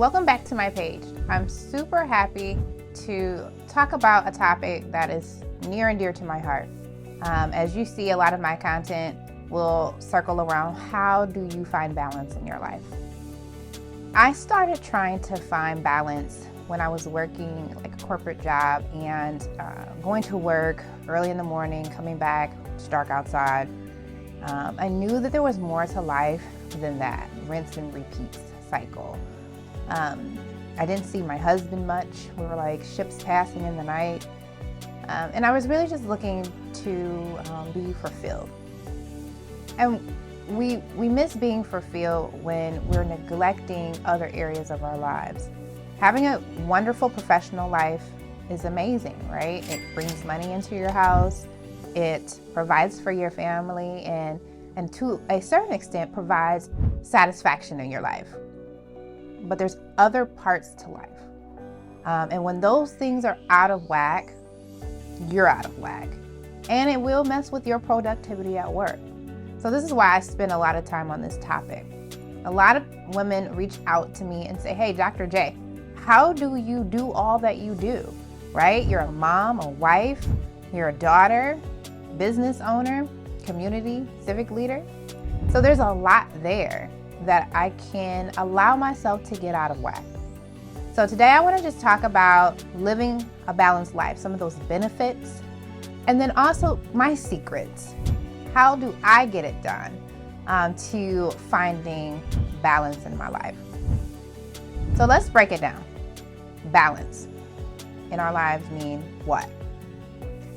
Welcome back to my page. I'm super happy to talk about a topic that is near and dear to my heart. As you see, a lot of my content will circle around how do you find balance in your life. I started trying to find balance when I was working like a corporate job and going to work early in the morning, coming back, it's dark outside. I knew that there was more to life than that rinse and repeat cycle. I didn't see my husband much. We were like ships passing in the night. And I was really just looking to be fulfilled. And we miss being fulfilled when we're neglecting other areas of our lives. Having a wonderful professional life is amazing, right? It brings money into your house. It provides for your family and to a certain extent provides satisfaction in your life. But there's other parts to life. And when those things are out of whack, you're out of whack. And it will mess with your productivity at work. So this is why I spend a lot of time on this topic. A lot of women reach out to me and say, hey, Dr. J, how do you do all that you do, right? You're a mom, a wife, you're a daughter, business owner, community, civic leader. So there's a lot there that I can allow myself to get out of whack. So today I want to just talk about living a balanced life, some of those benefits, and then also my secrets. How do I get it done to finding balance in my life? So let's break it down. Balance in our lives mean what?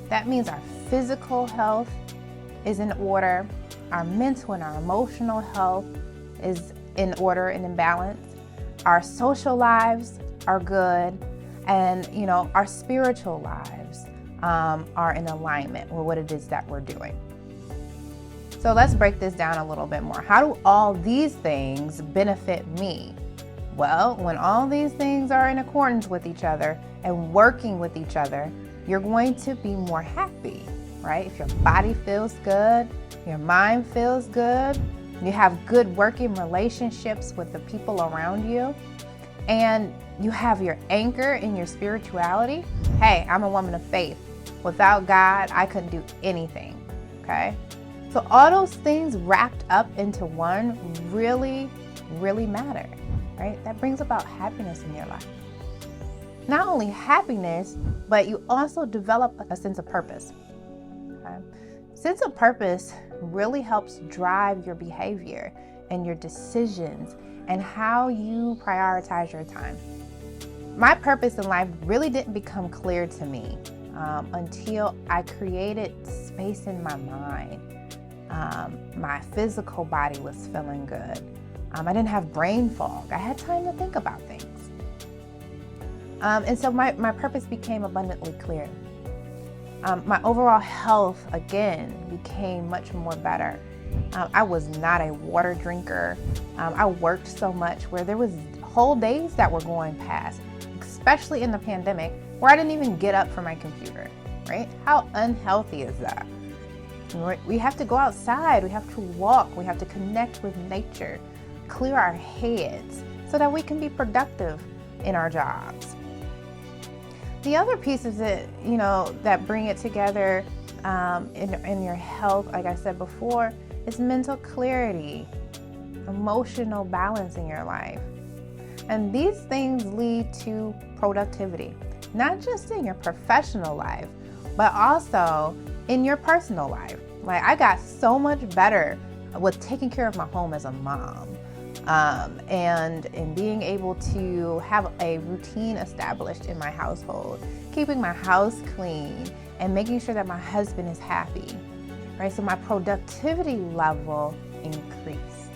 That means our physical health is in order, our mental and our emotional health is in order and in balance. Our social lives are good, and our spiritual lives are in alignment with what it is that we're doing. So let's break this down a little bit more. How do all these things benefit me? Well, when all these things are in accordance with each other and working with each other, you're going to be more happy, right? If your body feels good, your mind feels good, you have good working relationships with the people around you, and you have your anchor in your spirituality. Hey, I'm a woman of faith. Without God, I couldn't do anything, okay? So all those things wrapped up into one really, really matter, right? That brings about happiness in your life. Not only happiness, but you also develop a sense of purpose, okay? Sense of purpose really helps drive your behavior and your decisions and how you prioritize your time. My purpose in life really didn't become clear to me until I created space in my mind. My physical body was feeling good. I didn't have brain fog. I had time to think about things. And so my purpose became abundantly clear. My overall health, again, became much more better. I was not a water drinker. I worked so much where there was whole days that were going past, especially in the pandemic, where I didn't even get up from my computer, right? How unhealthy is that? We have to go outside, we have to walk, we have to connect with nature, clear our heads so that we can be productive in our jobs. The other pieces that, that bring it together in your health, like I said before, is mental clarity, emotional balance in your life. And these things lead to productivity, not just in your professional life, but also in your personal life. Like I got so much better with taking care of my home as a mom. And in being able to have a routine established in my household, keeping my house clean and making sure that my husband is happy, right? So my productivity level increased.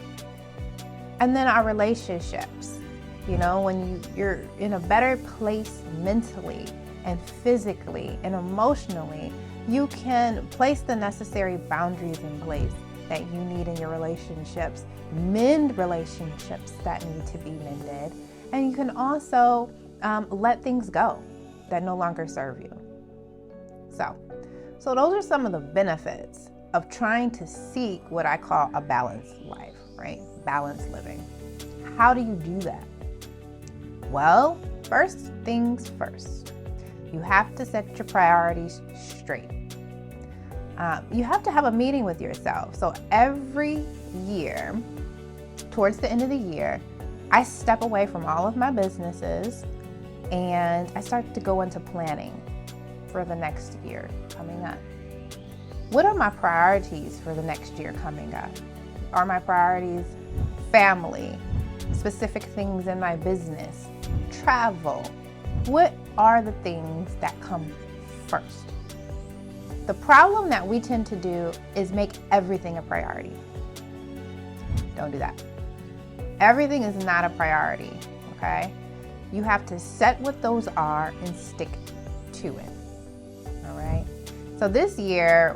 And then our relationships, when you're in a better place mentally and physically and emotionally, you can place the necessary boundaries in place that you need in your relationships, mend relationships that need to be mended, and you can also let things go that no longer serve you. So those are some of the benefits of trying to seek what I call a balanced life, right? Balanced living. How do you do that? Well, first things first, you have to set your priorities straight. You have to have a meeting with yourself. So every year, towards the end of the year, I step away from all of my businesses and I start to go into planning for the next year coming up. What are my priorities for the next year coming up? Are my priorities family, specific things in my business, travel? What are the things that come first? The problem that we tend to do is make everything a priority. Don't do that. Everything is not a priority, okay? You have to set what those are and stick to it, all right? So this year,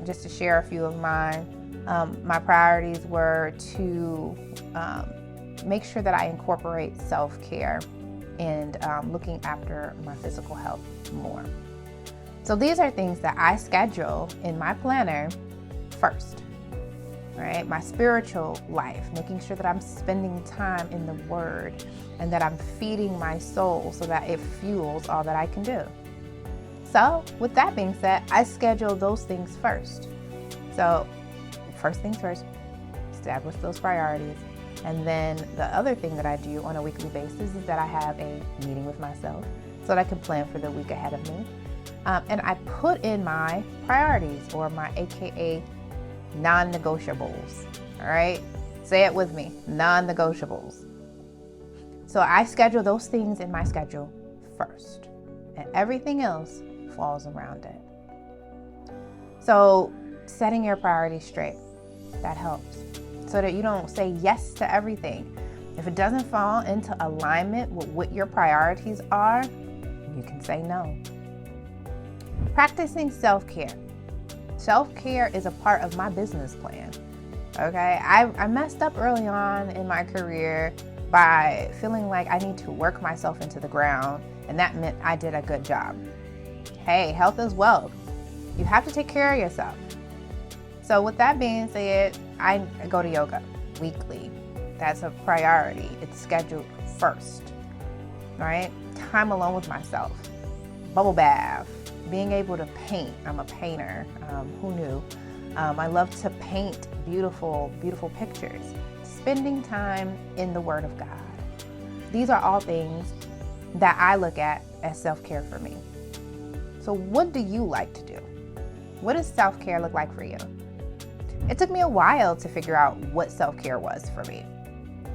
just to share a few of mine, my priorities were to make sure that I incorporate self-care and looking after my physical health more. So these are things that I schedule in my planner first, right? My spiritual life, making sure that I'm spending time in the Word and that I'm feeding my soul so that it fuels all that I can do. So with that being said, I schedule those things first. So first things first, establish those priorities. And then the other thing that I do on a weekly basis is that I have a meeting with myself so that I can plan for the week ahead of me. And I put in my priorities, or my AKA non-negotiables, all right? Say it with me, non-negotiables. So I schedule those things in my schedule first, and everything else falls around it. So setting your priorities straight, that helps, so that you don't say yes to everything. If it doesn't fall into alignment with what your priorities are, you can say no. Practicing self-care. Self-care is a part of my business plan, okay? I messed up early on in my career by feeling like I need to work myself into the ground, and that meant I did a good job. Hey, health is wealth. You have to take care of yourself. So with that being said, I go to yoga weekly. That's a priority. It's scheduled first, right? Time alone with myself, bubble bath, being able to paint. I'm a painter. Who knew? I love to paint beautiful, beautiful pictures. Spending time in the Word of God. These are all things that I look at as self-care for me. So what do you like to do? What does self-care look like for you? It took me a while to figure out what self-care was for me.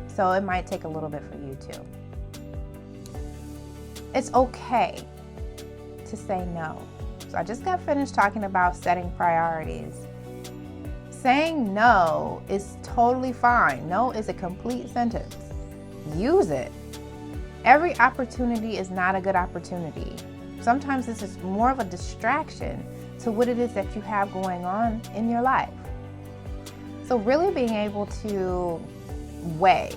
So it might take a little bit for you too. It's okay to say no. So I just got finished talking about setting priorities. Saying no is totally fine. No is a complete sentence. Use it. Every opportunity is not a good opportunity. Sometimes this is more of a distraction to what it is that you have going on in your life. So really being able to weigh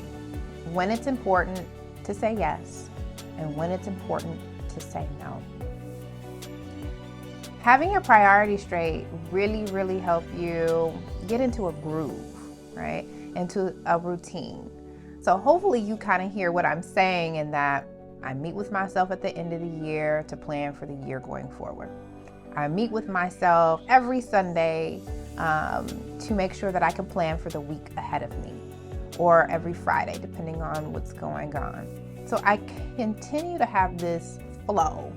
when it's important to say yes and when it's important to say no. Having your priorities straight really help you get into a groove, right? Into a routine. So hopefully you kind of hear what I'm saying in that I meet with myself at the end of the year to plan for the year going forward. I meet with myself every Sunday to make sure that I can plan for the week ahead of me, or every Friday, depending on what's going on. So I continue to have this flow.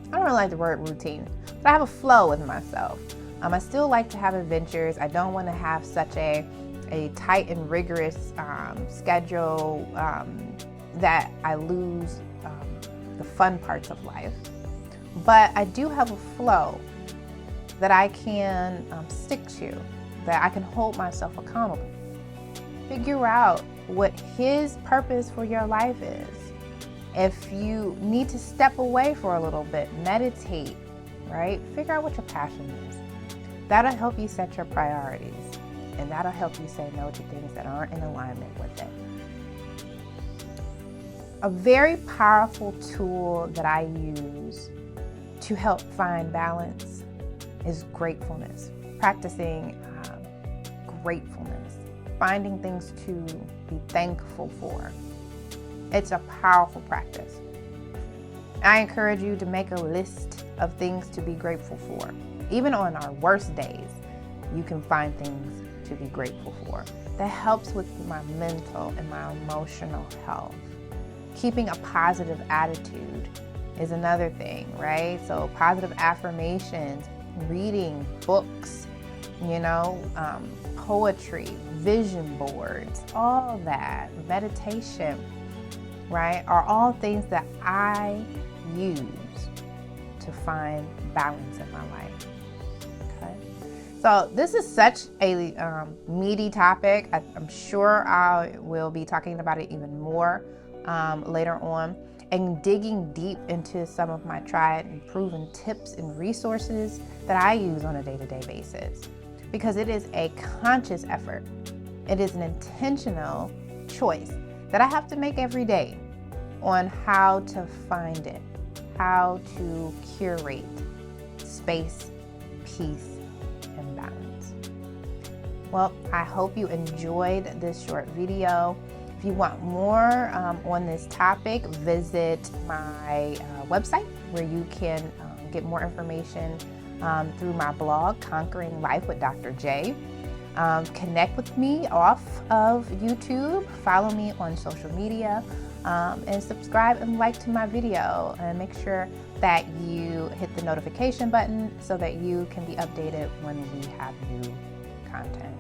I don't really like the word routine, but I have a flow with myself. I still like to have adventures. I don't want to have such a tight and rigorous schedule that I lose the fun parts of life. But I do have a flow that I can stick to, that I can hold myself accountable. Figure out what His purpose for your life is. If you need to step away for a little bit, meditate, right? Figure out what your passion is. That'll help you set your priorities, and that'll help you say no to things that aren't in alignment with it. A very powerful tool that I use to help find balance is gratefulness. Practicing gratefulness, finding things to be thankful for. It's a powerful practice. I encourage you to make a list of things to be grateful for. Even on our worst days, you can find things to be grateful for. That helps with my mental and my emotional health. Keeping a positive attitude is another thing, right? So positive affirmations, reading books, poetry, vision boards, all that, meditation, right, are all things that I use to find balance in my life. Okay, so this is such a meaty topic. I'm sure I will be talking about it even more later on, and digging deep into some of my tried and proven tips and resources that I use on a day-to-day basis, because it is a conscious effort. It is an intentional choice that I have to make every day on how to find it, how to curate space, peace, and balance. Well, I hope you enjoyed this short video. If you want more on this topic, visit my website where you can get more information through my blog, Conquering Life with Dr. J. Connect with me off of YouTube, follow me on social media, and subscribe and like to my video, and make sure that you hit the notification button so that you can be updated when we have new content.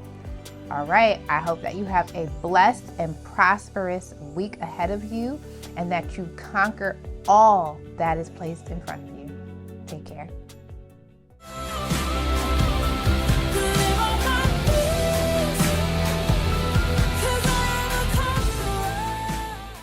All right, I hope that you have a blessed and prosperous week ahead of you, and that you conquer all that is placed in front of you. Take care.